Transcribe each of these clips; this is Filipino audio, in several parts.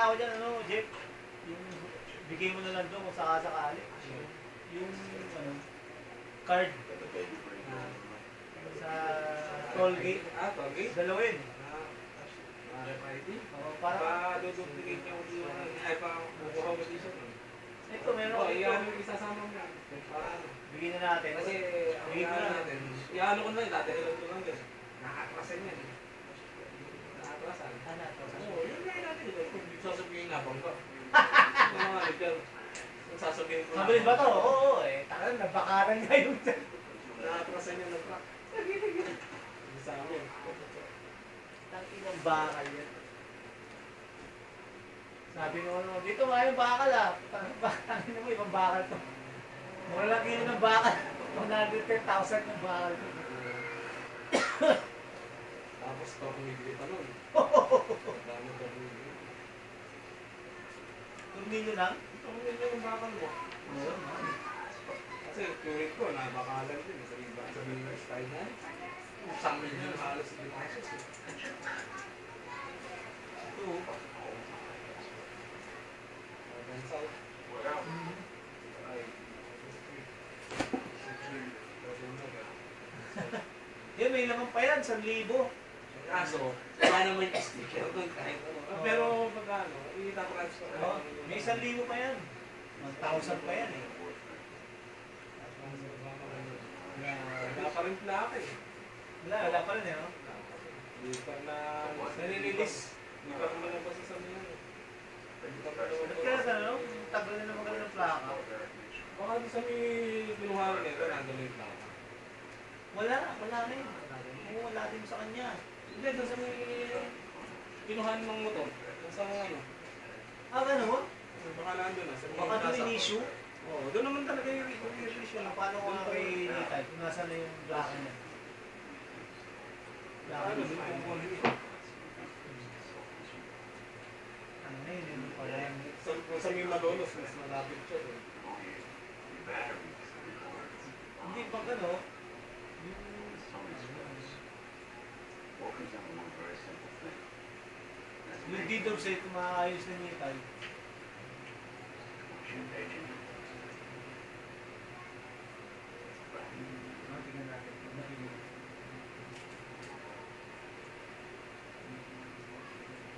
ako dyan, ano, Jeff? Yung, bigay mo na lang doon kung sakasakali. Yung, ano, card. Sa toll gate. Toll gate? Dalawin. RFID? Oo, para duplicate niya yung ay pa bukuha mo dito. ito, meron ko ito. Iyan yung isasama mo yan. Para ano? Bigyan na natin. Kasi, bigyan ko na natin. Iano ko na yun, dati nilog ko lang din. Nakaklasan yan eh. Nakaklasan. Oo, yun na yun natin. Kung sasabihin na, bangga. Yung mga legal. Kung sasabihin ko na. Mabilis ba to? Oo, eh. Takan, nabakaran nga yung Nakaklasan yan ng truck. Isa mo. Tanginang bakal yan. Sabi ko, ano, dito nga yung bakal ah. Tangin mo, ibang bakal to. Mura lang kilo ng bakal. 110,000 ng bakal to. Tapos tornilyo pa nun. Dami tornilyo. Tornilyo lang? Tornilyo ng bakal mo. Oo. Kasi tuwid ko, nabakalan din. Sa Miller style na. Isang milyon halos hindi pasos eh. Ito. South. Yan, may laman pa yan, 1,000. Kaso, wala naman yung sticker doon kahit ano. Pero pag ano, itatransfer Oh, may 1,000 pa yan. 1,000 pa yan eh. Wala pa rin plaka eh. Wala pa rin eh, no? Hindi pa na nanililis. Hindi pa naman nabasa sa mga ano. Ba't kaya sa ano? Tagal na naman kami ng plaka. Baka doon sa may binuharan nito, nandun yung plaka. Wala na yun. Oo, wala din sa kanya. Hindi, doon sa may binuharan ng motor. Doon sa ano. Ah, gano'n? Baka nandun na. Baka doon in issue? Oo, doon naman talaga yung issue na Paano ko nga kay Nitay kung nasa na yung plaka niya? Plaka ano, niya. doon yung kukunin eh. Ano na yun? Yun pala yan. Sa may Malolos, mas malapit siya doon. Hindi pag ano, yung deed of sale, kung maayos na Nitay. Tingnan natin.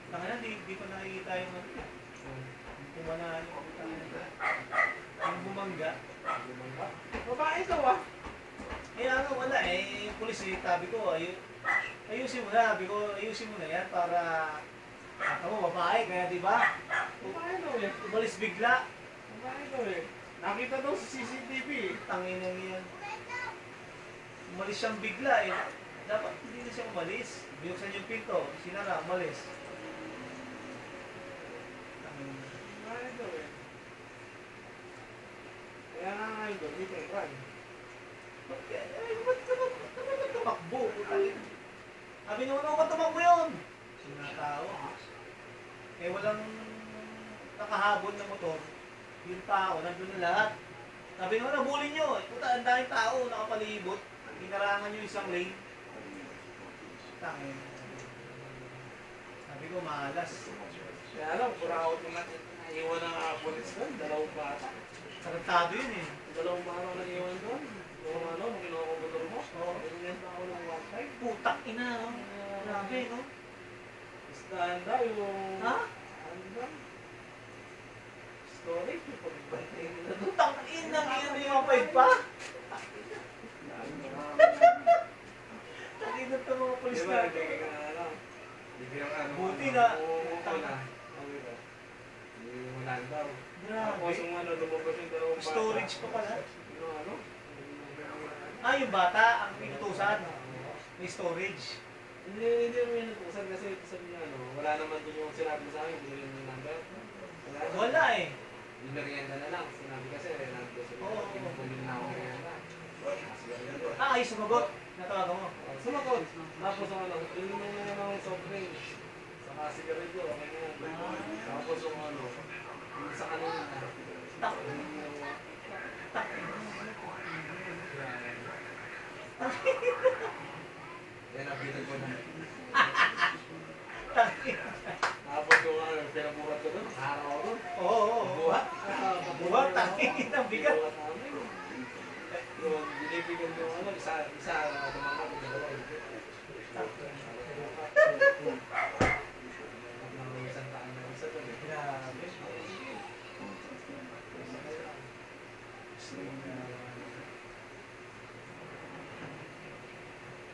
Tangan na, di ko nakikita yung ano. Yung kumana yung bumangga. Babae ito ah. Kaya nga wala eh, yung pulis eh, sabi ko, ayusin mo na, sabi ko, ayusin mo na yan para, mo, babae, kaya di ba? Babae daw eh. Umalis bigla, Babae daw eh. Nakita daw sa CCTV. tangin na yan. Umalis siyang bigla eh. Dapat hindi na siya umalis. Binuksan yung pinto, sinara, umalis. Tangin. Babae daw eh. Kaya nga nga yun doon, dito yung run. Ba't ka tumakbo? Sabi niyo, ano ka tumakbo yun? Sinatao. Eh walang nakahabol na motor. Yung tao, nandun na lahat. Sabi niyo, nabulin nyo. Puta, ang daming tao, nakapalibot. Hinarangan nyo isang lane. Tangin. Sabi ko, malas. Kaya alam, pura-out yung natin. Naiwan ng police doon, dalawang bata. Sarantado yun eh. Dalawang bata na iwan doon. Yung ano, nung kinuha ko motor mo. Oo. Binigyan pa ako ng wifi. Putak ina, no? Grabe, no? Isdahan daw yung... Ha? Ano ba? Storage yung pagbantay nila doon. Putang ina, may mga paid pa? Takina ito mga polis Diba, na. hindi ka ano. Buti na. Buti na. Hindi mo lang daw. Tapos Grabe. yung ano, lumabas yung dalawang bata. Storage pa pala. Yung ano? Ah, yung bata, ang pinutusan. May storage. Hindi mo yun natusan kasi sabi niya ano, wala naman doon yung sinabi mo sa akin, hindi rin yung number. Wala eh. Yung merienda na lang, sinabi kasi nandun sa Oo. pinupulin na ako merienda. Ah, ay sumagot. Natawagan mo. Sumagot. Tapos ang ano, yung mga soft drinks, saka sigarilyo, okay na yan. Tapos yung ano, yung sa kanina, Tak. yan ang pinag ko na. Takina. Tapos yung ano, pinabuhat ko ko doon. Araw ako doon. Oo, oo. Buhat. Buhat, tangin ang bigat. Buhat namin. Yung binibigyan ko ano, isa tumama ko dalawa. Isang taan na isa doon. Grabe.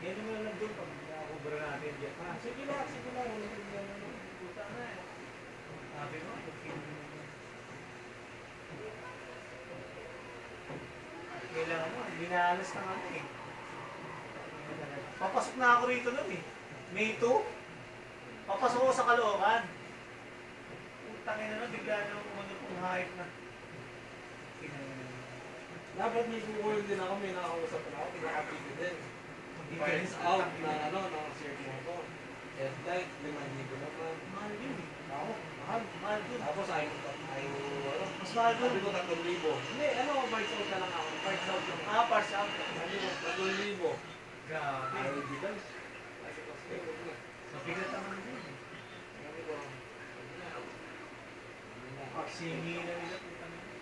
Yan naman lang doon pag nakakubra natin dyan. Sige lang, sige lang. Wala ko dyan. Puta na eh. Sabi mo, kailangan mo, binalas na ano eh. Papasok na ako rito nun eh. May 2. Papasok ako sa Caloocan. Utangin na nun, bigla na umano kong hype na. Dapat may kukunin din ako, may nakakausap na ako, pinaka-pili din. Difference Parts out na ano, ng shirt mo ko. Headlight, 5,000 naman. Mahal yun eh. Ako, mahal. Mahal yun. Tapos ano, Mas mahal sabi yun. ko 3,000. Hindi, ano, parts out na lang ako. Parts out lang. Parts out. Sabi ko, 3,000. Grabe. Ayaw bigas. Sabi ko, sige, huwag na. Mabigat naman yun eh. Sabi ko, huwag na. Singi na nila. Putang ina.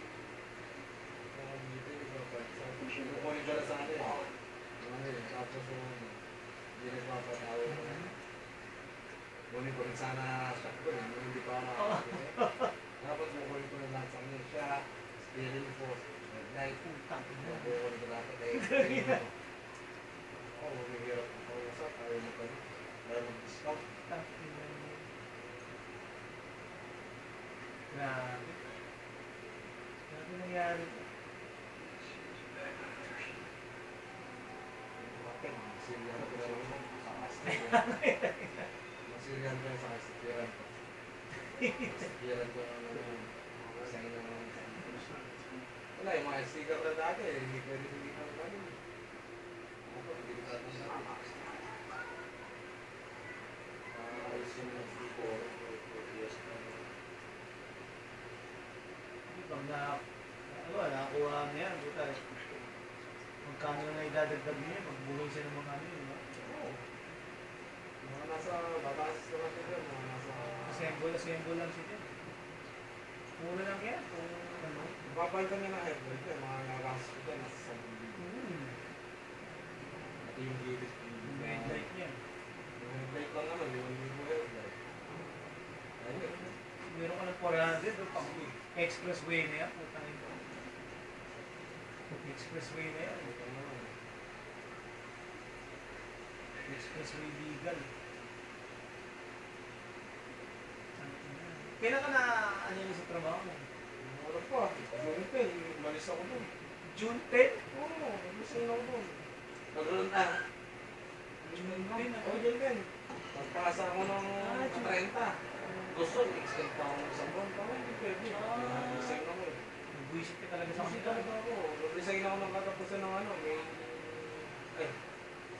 Kukunin ko na sana eh. Tapos hindi nagpapatawa ko. Kunin ko rin sana stock ko eh. Hindi pa ako Dapat kukunin ko na lahat sa kanya. Siya, steering force, light. Putang ina. Kukunin ko dapat eh. Oo, mahirap ang kausap. Ayaw mo pa rin. Ayaw mag-discount. Putang ina. Grabe. Grabe nangyari. Bakit? Masirihan ko na rin mo. Sa kastiran. Masirihan ko sa kastiran ko. Kastiran ko na naman. Masaya na naman. Wala, yung mga sticker na dati, hindi pwede pilihan pa rin. Dapat pilihan na natin. Ayos yung mga sticker. Pag nakakuha na yan, buta eh. Magkano na idadagdag niya, magbuhay siya ng mga ano yun. Oo. Mga nasa batas na natin yun. Mga nasa... Assemble lang siya dyan. Mura lang yan. Kung ano. Babalitan niya na headlight yan. Mga nagas ko dyan. Nasa 1,000. At yung gilid. Yung headlight niya. Yung headlight lang naman. Yung headlight. Ayun. Meron ka ng 400 o pang expressway na yan. Putang ina. Expressway na yan. Ito naman. Expressway legal. Kailan ka na ano yun sa trabaho mo? Wala pa. June 10. Umalis ako dun. June 10? Oo. Umalis ako dun. Nagroon na. June 10 Oo, June 10. Magpasa ako ng 30. Gusto, extend pa ako ng isang buwan. Parang hindi pwede. Resign ako eh. Nag-visit ka talaga sa Resign kanila. talaga ako. Resign ako ng katapusan ng ano. May...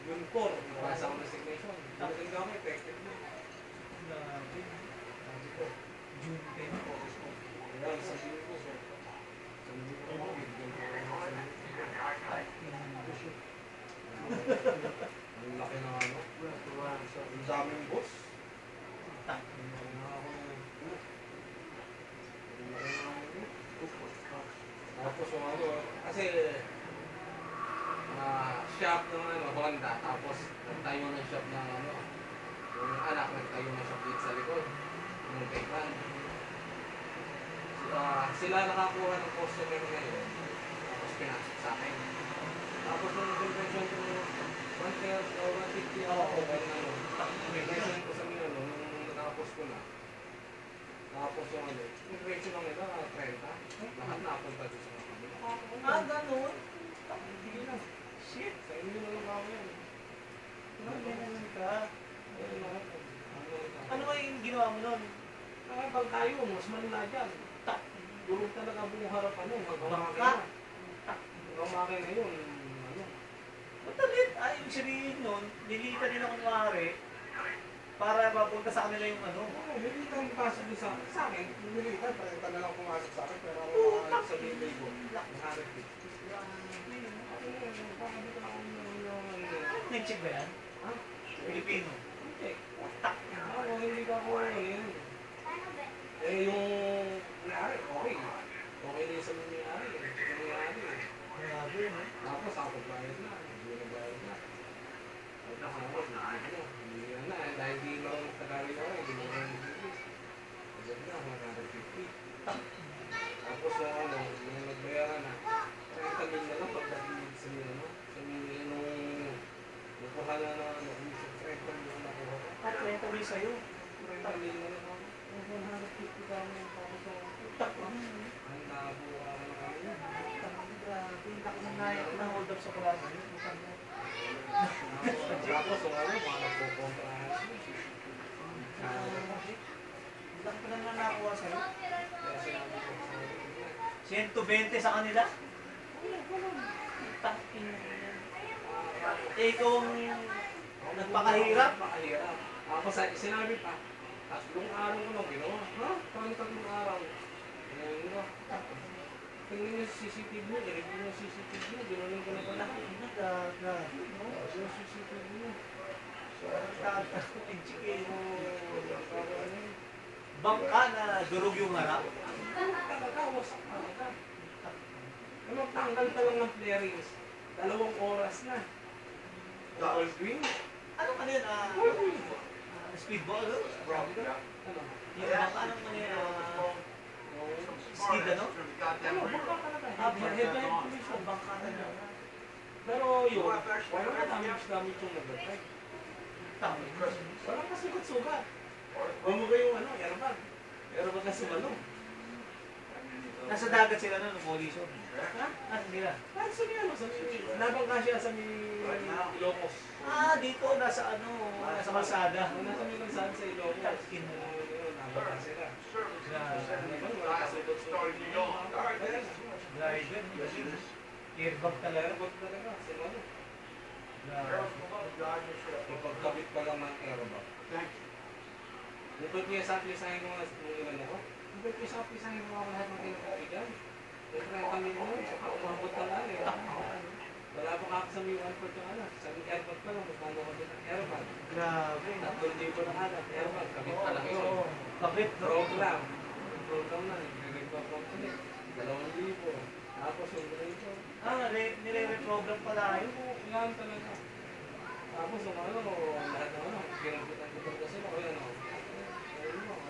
June 4. Magpasa ako ng resignation. Resign ako, effective na. Grabe. Sabi ko, June 10 po. Kaya, sabihin ko. Sabihin ko ako, bigyan ko ako ng ang laki ng ano. Ang daming boss. Tapos yung ano, kasi shop ng ano, Honda, tapos nagtayo ng shop ng ano, yung anak nagtayo ng shop dito sa likod, yung Taycan. Sila nakakuha ng customer ngayon, tapos pinasok sa akin. Tapos nung convention ko, 130 o 150 ako, ano, convention ko sa mga nung natapos ko na. Tapos yung ano, yung presyo lang nila, 30. Lahat napunta doon sa mga kabila. Ganun? Hindi na. Shit. Sa inyo na lang ako yan. Ganun ka. Ayun lahat. Ano ba yung ginawa mo nun? Nakapag tayo, mas malala dyan. Durog talaga buong harapan nun. Bangka? Hanggang makina yun. Ano? Matalit. Yung sabihin nun, nilita nila kunwari para mapunta sa kanila yung ano. Oo, militan pasok din sa akin. Militan, parang na lang pumasok sa akin. Pero ako nakakit sa bilay ko. Nakarit ko. Nag-check ba yan? Ha? Pilipino. Check. Ako, hindi ka ko yun. Eh, yung Hindi na, dahil di marunong Tagalog ako, hindi mo marunong English. Kasi na, 150. Tapos nung nagbayaran na, 30 mil na lang pagdating sa mil, ano? Sa mil, nung nakuha na na, isang 30 mil na nakuha ko. 30 mil sa'yo. 30 mil na lang ako. 150 ka mo yung tapos sa Utak mo. ang nabuha ka na kami. Grabe, hindi ko na hold up sa klase. Utak mo. Tapos kung ano, mga nagpupuntrahan siya. Ilang pa lang na nakuha sa'yo? Kaya sinabi ko sa kanila, 120 sa kanila? Utak ina. Eh, ikaw ang nagpakahirap. Napakahirap. Tapos sinabi pa, 3 araw ko lang ginawa. Ha? Paano 3 araw? Ngayon ko. Tingnan niyo sa CCTV niyo, i-review niyo sa CCTV niyo, gano'n ko na pala. Yung CCTV niyo. Bangka na durog yung harap. Talaga, wasak talaga. Ano, tanggal pa lang ng flarings. 2 oras na. All green? Ano ka yun? All green. Speedball? Ano? Yung bangka ano man yun? Skid ano? Ano, bangka talaga. Head-to-head collision, bangka na yun. Pero yun, wala na damage yung nag-drive. Tama. Walang kasugat-sugat. Bumuga yung airbag. Airbag na sumalo. Nasa dagat sila nun, collision. Ha? Ano nila? Kahit sa ano, nabangka siya sa Ilocos. Dito, nasa nasa kalsada. Nasa may kalsada sa Ilocos. Takin mo. Nabangka sila. Wala kasugat-sugat. Driver. Airbag talaga. Airbag talaga. Sumalo. Grabe. Pagkabit pa lang ng airbag. Nipot niya sa aplisahin mo nung ilan ako. Nipot niya sa aplisahin mo ako lahat ng kinakaigan. Siyempre, kami mo, umabot ka lang eh. Wala pa ka sa may 1 for yung sa may airbag pa lang, magkano ko din ang airbag. Grabe. Tatlong din ko na hanap, airbag, kabit pa lang yun. Oo. Kabit, no? Program. Program na, nire-program ulit. 2,000. Tapos yung ganito. Nire-reprogram pala yun. Yan talaga. Tapos yung lahat ng ginagpitan-pitan kasi ako yan o.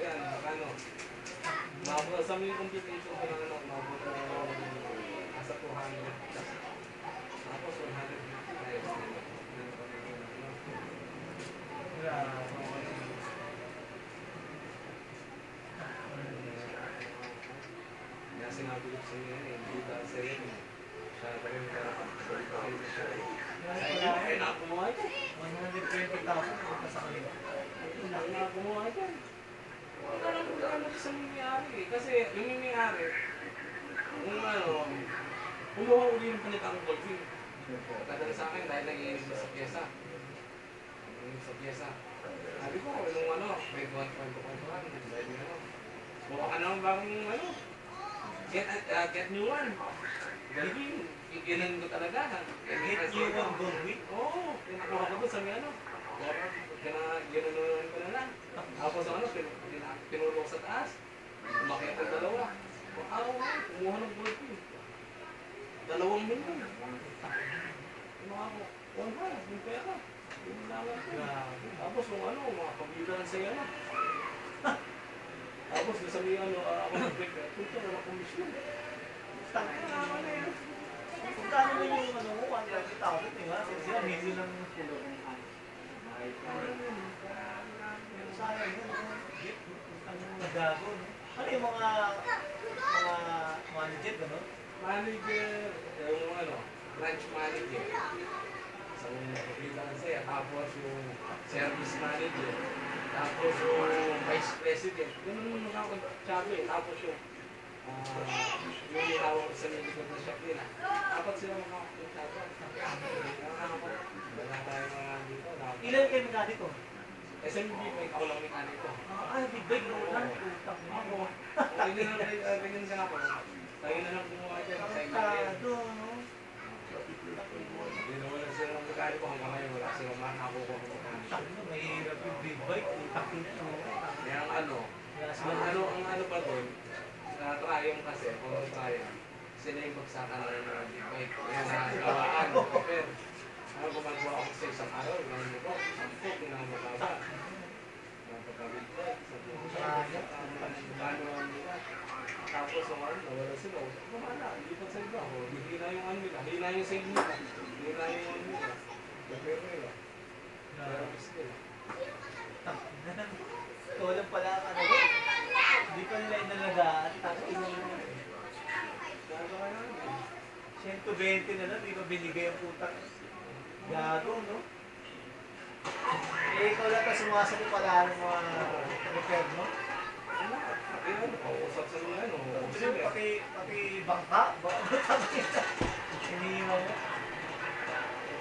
Ayan, mabot sa mga computation ko lang mabot nasa 200. Tapos 150 times kaya sinabi ko sa inyo hindi ka sa inyo. Siya pa rin siya. Ay, nakumuha ito. 120,000 punta sa kanila. Nakumuha ito. Parang ano sa may-ari eh. Kasi yung may-ari, kumuha uli yung panitang golfing. Kadang sa akin dahil nag-iinis sa pyesa. Nag-iinis sa pyesa. Sabi ko, nung may 1.2 dahil buka ka naman bagong get new one. Golfing. Iginan ko talaga. Get you one Goldwing? Oo. Pinakuha ko doon sa may ginanunan ko na lang. Tapos pinulong sa taas. Umakyat ang 2. Kumuha ng golfing. 2 milyon. Kumuha ko. 1 yung pera. Yung naman ko. Tapos mga pagbilan sa iyo. Tapos nasabi ako nag-break. Punta na lang komisyon. Tangin na naman eh. Magkano na yung 120,000, di ba? Sila million ng pulo. Sayang yun. Ang nagago, no? Ano yung mga manager, gano'n? Manager, yung branch manager. Sa pagbilan sa iyo. Tapos yung service manager. Tapos yung vice president. Ganun yung nakakagsabi. Tapos yung hawak sa mga likod na shop nila. Dapat sila makakagsabi. Wala tayo mga dito. Ilan kayo mekaniko? SMB, may kaulang mekaniko. Big bag, no? Ako, ganyan ka ako. Tayo na lang kumuha dyan sa Kado, no? Hindi na wala sila ng mekaniko hanggang ngayon. Wala silang makakuha ng mekaniko. Mahirap yung big bike. Takin na, no? Kaya ang pa doon, triumph kasi, kung triumph, sila yung bagsakan ng mga big bike. Kaya nakagawaan, pero Ano gumagawa ako sa isang araw, ilang mo ko, 10 pinakamababa. Napagkabigay, paano nila. Tapos ang ano, nawala sila. Kumana, lipat sa iba. Hina yung ano nila, hina yung save nila. Hina yung ano nila. Pero nila. Pero miss nila. Ikaw lang pala ang ano. Hindi pa nila inalagaan. Tapos ilang Gago ka namin. 120 na lang, di ba binigay ang putang? Gago, no? Eh, ikaw lang pa sumasagot pala ng mga repair, no? Ayun, pausap sa nila, no? Pati bangka, iniiwan mo.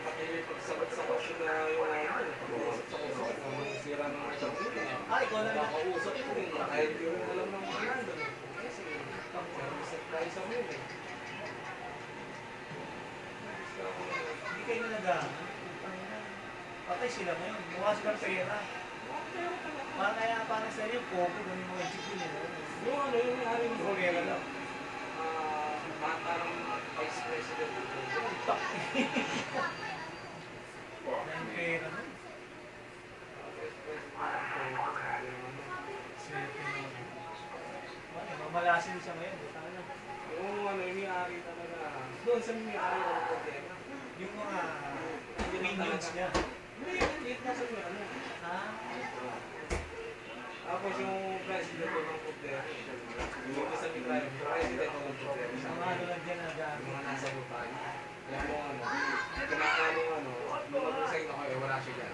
Pati pagsabat-sabat sila yung ano, pag-uusap sa kusap, kung sira ng mga sarili. Ikaw lang na. Nakausap ko rin, kahit di rin alam ng mga nandun. Kasi, service at tayo sa mga eh. Hindi kayo nalagaan. Patay sila ngayon. Mukha silang pera. Para sa inyo, popo, ganun mga chicken nila. Yung ano, yung may-ari ng Pera lang. bata ng vice president. Tak. Ang pera nun. Swerte na. Mamalasin siya ngayon. Sana. Yung ano, yung may-ari talaga. Doon sa may-ari ng problema. Yung mga minions niya. Hindi, hindi na sa may ano. Tapos yung president ng problema. Yung isa may tayo, yung president ng problema. Mga ano lang dyan Yung mga nasa lupa. Kaya mo ano, kinakaano ano, nung nag-resign ako eh, wala siya dyan.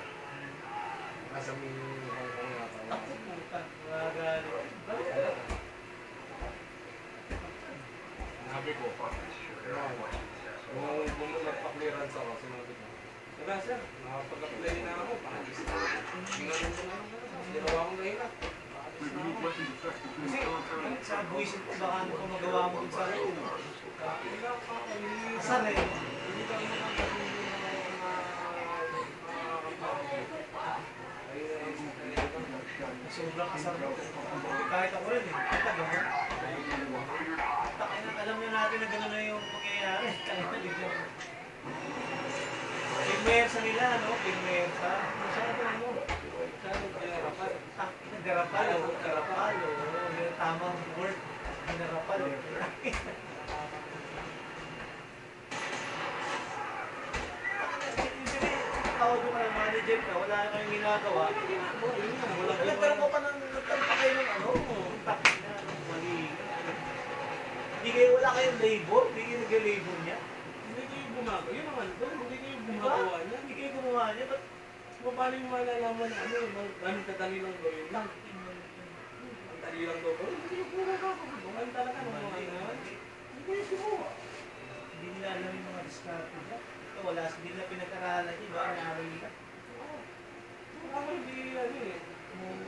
Nasa may Ako puta. Mga galing. Sabi ko, nung nagpa-clearance ako, sinabi ko, wala sir, nakapag-apply na ako, pakalis na ako. Tingnan mo na ako, ginawa ko na hirap. Kasi, sa buwisit ko, baka ano pa magawa mo dun sa ano. Asan eh? Hindi kami nakapagpili na mga Sobrang kasar mo. Kahit ako rin eh. Kita gano'n. Alam nyo natin na gano'n na yung pangyayari. Kaya na biglang. Pinmersa nila, no? Pinmersa. masyado ano, masyado pinarapan. Garapal, o. Garapal, o. Yung tamang word. Garapal, eh. Tawag mo ka ng manager ka, wala na kayong ginagawa. Nagkaroon ko pa kayo ng ano, takip na, mali. Hindi kayo, wala kayong labor, hindi kayo nag-labor niya. Hindi kayo gumagawa. Yun naman doon, hindi kayo gumagawa niya. Hindi kayo gumawa niya, ba't Paano yung malalaman na ano, ganun kadali lang gawin lang. Ang dali lang daw gawin. Hindi yung gumagawa. Bukan talaga ng mga ano. Hindi kayo gumawa. hindi nila alam yung mga diskarte niya? Ito, wala, hindi nila pinag-aralan niya, ba? Inaral nila. Ako hindi ano eh.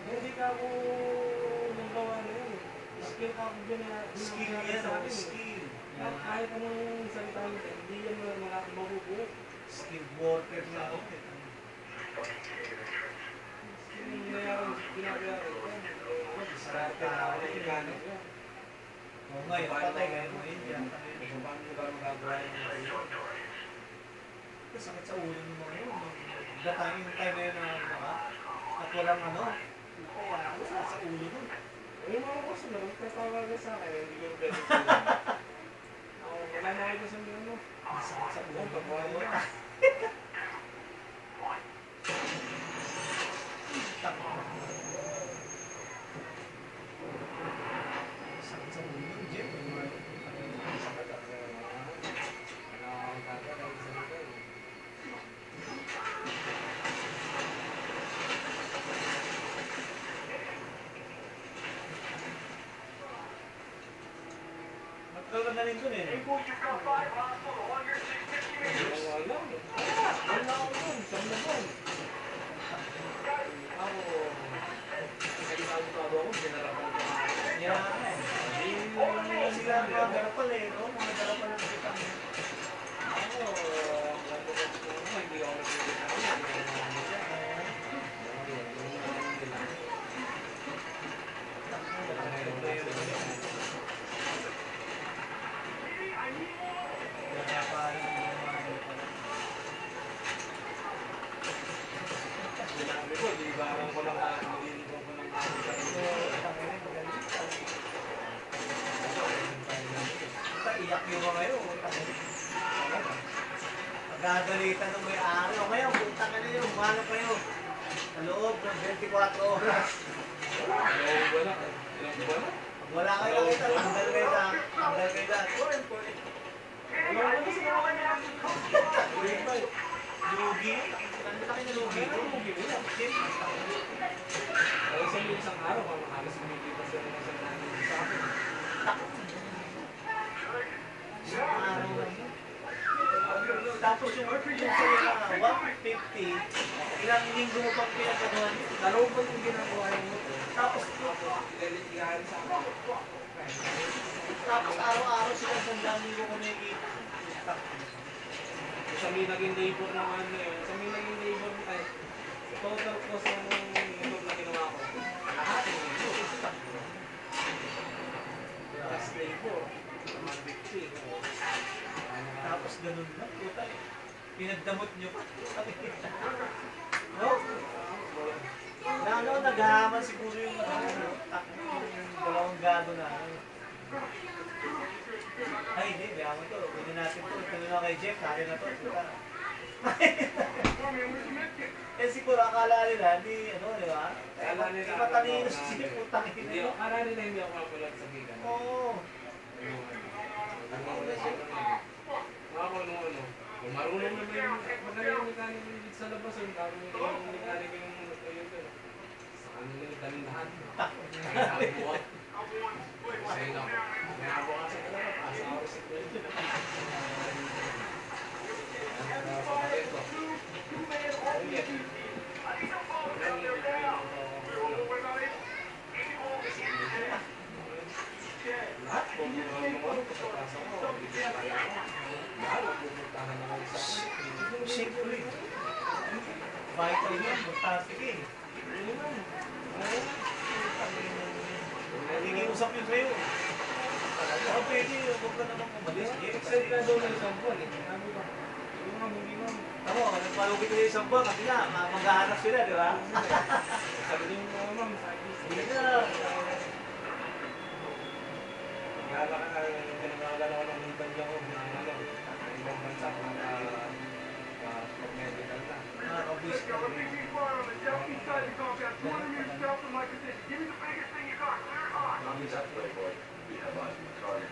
Hindi ka ako nagawa na yun. Skill ka ako dyan na Skill yan, sa akin. skill. Kahit anong salita nito, hindi yan mga mabubuo. Skill worker nga ako. Yung nangyari, ginagawa ko. Diskarte na ako, mechanic yan. Oo nga, yung patay, ngayon mo yun, yan. Kung paano mo ba magagawa yung Sakit sa ulo ng mga yun. Datangin yung time na yun na at walang ano. Kaya, sakit sa ulo nun. yung mga kasi na, magtatawag sa akin, hindi ko pwede wala na kayo sa mga ano. Sakit sa ulo. Pagkakuha mo na. Sakit sa ulo nun, Jeff. Magkaroon na rin dun eh. Yeah. Sila ang mga garapal eh, no? Mga garapal ng kitang. barbecue ba kayo? Talaga. Magagalitan ng may-ari. O ngayon, punta ka na yun. Umano kayo. Sa loob ng 24 oras. Ilang buwan na. Ilang buwan na. Pag wala kayo nakita, tanggal kayo dyan. Tanggal kayo dyan. Ilang buwan na sila mga grade 5. Lugi. Ang laki na lugi. Pero lugi mo yan. Kaya sa isang araw, halos kumikita sila ng isang nanin sa akin. Isang araw lang yun. Tapos yung sa'yo na 150, ilang linggo mo pang pinagkanuhan yun. Dalawang ba yung ginagawa yung motor? Tapos, Ilaligahan sa akin. tapos araw-araw sila sa linggo ko nakikita. Sa may naging labor naman ngayon, sa may naging labor ay total cost ng motor na ginawa ko. Lahat ng labor. Plus labor. 150. Tapos ganun lang. Puta eh. Pinagdamot nyo pa. No? Na ano, naghahaman siguro yung dalawang gado na. Ay, hindi. Bayaman to. Pwede natin to. Ito na kay Jeff. Kaya na to. Puta. Eh siguro akala nila, di ano, di ba? Akala nila, Di matalino ano, si Jeff. Putang Hindi, ina. akala nila hindi ako kapalag sa gigan. Oo. Kung marunong naman yung magaling yung mekanik dito sa labas, yung dami yung mekanik yung yun. Sa kanila yung dalindahan. Kaya nakabuhat. Sa'yo na. May abukasan talaga, paasa ako sa kwento. Ano pa ito? Lahat kung ano pagkapasok ko, lahat pupuntahan na kayo sa akin. Siyempre. Vital yun. Fantastic eh. Nakikiusap yun sa'yo. Baka pwede, huwag ka naman umalis. Excited na daw na isang buwan eh. Sabi ko, hindi mo hindi mo. Ako, nagpalugit na isang buwan kasi nga, maghahanap sila, di ba? Sabi niyo mga ma'am, sabi Hindi niyo. na. Pinagagalaw ng muntag niya ko na ano, ibang bansa, pag-medical na. Mga kabis ka. Copies that playboy. We have eyes on the target.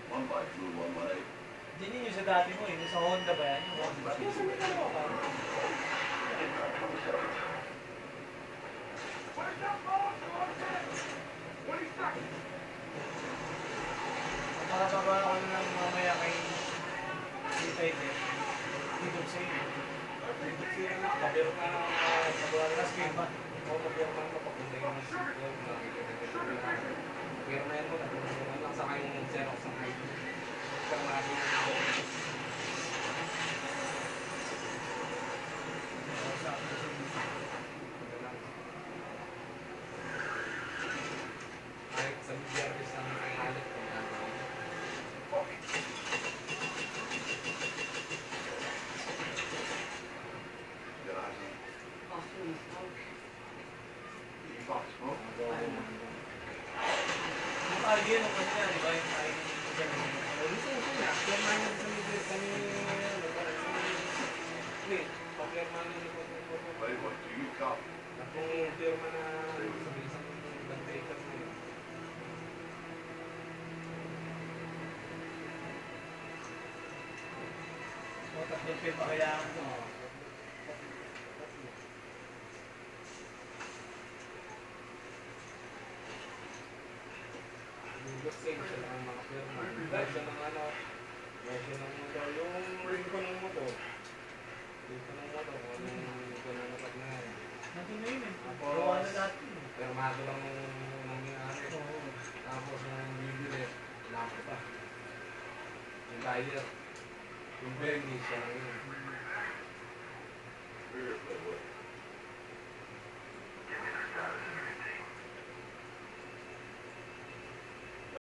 One by Blue 118. Diyan yun yung sa dati mo eh. Sa Honda ba yan? Yung Honda. Kaya sabi ka mo ka. Makababa ako na lang mamaya kay Tita Ite. Dito sa iyo. Pero ka nagawa Last game ba? o mapirma mo pag hindi ka mag-sigil na pirmahin mo na kung lang sa kayong Xerox ng ID. Pero natin kahit sa service ng halit kung gagawin. You fuck smoke? Yung RD nung kanina, di ba? Yung RD nung kanina. Gusto niya, pirmahin niya sa middle kami wait, pag-pirmahin niya ko Playboy, do you copy? kung pirma na sa isang bantrikas na yun. O, tatlong film kailangan ko. Gusto siya ng mga pirma. Version ng ano, version ng motor. Yung ring ko ng motor. Ring ko ng motor, kung anong ko ng motor na yan. Nandun na yun eh. Tapos, Gawa na natin eh. pirmado lang yung nangyari. Oo. Tapos nung bibili, wala ko pa. Yung tire. Yung bearing, siya lang yun.